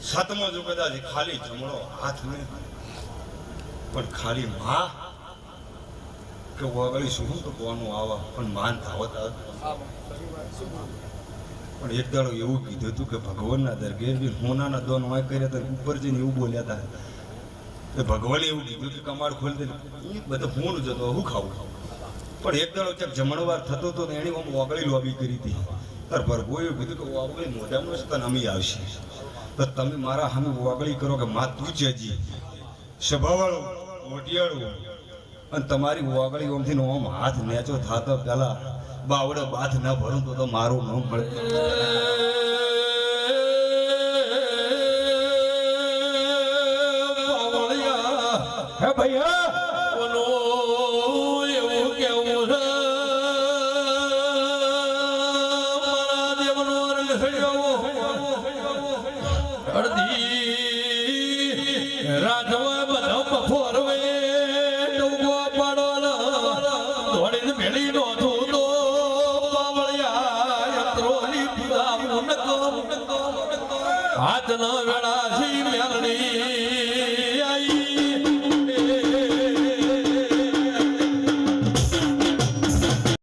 સાતમો જો કદાચ ખાલી જમણો હાથ નહીં પણ ખાલી માં કે વગળી શું તો કોનું આવા પણ માન ધાવત પણ એક દાડો એવું કીધું હતું કે ભગવાનના દરગે હોનાના દોન વાય કર્યા હતા ઉપર જઈને એવું બોલ્યા હતા કે ભગવાને એવું કીધું કે કમાડ ખોલી દે એ બધું હું જતો હું ખાવું પણ એક દાડો ક્યાંક જમણવાર થતો હતો ને એની આમ ઓગળી લોબી કરી હતી તાર ભરગો એવું કીધું કે ઓગળી મોઢામાં જ તને અમી આવશે તો તમે મારા સામે ઓગળી કરો કે માં તું જ હજી સભાવાળું મોટિયાળું અને તમારી ઓગળી ઓમથી ઓમ હાથ નેચો થતો પેલા બાવડે બાથ ના ભરું તો મારું ન મળે હે ભૈયા બોલો એવું કેવું છે મારા દેવનો રંગ સળ્યો અડધી રાજવા બધા બફોરવે ડુંગો પાડવાનો દોડીને મેળી નો ધૂતો પાવળિયા યંત્રોની પૂરા મુનકો હાથ ન વેળા સી મેલડી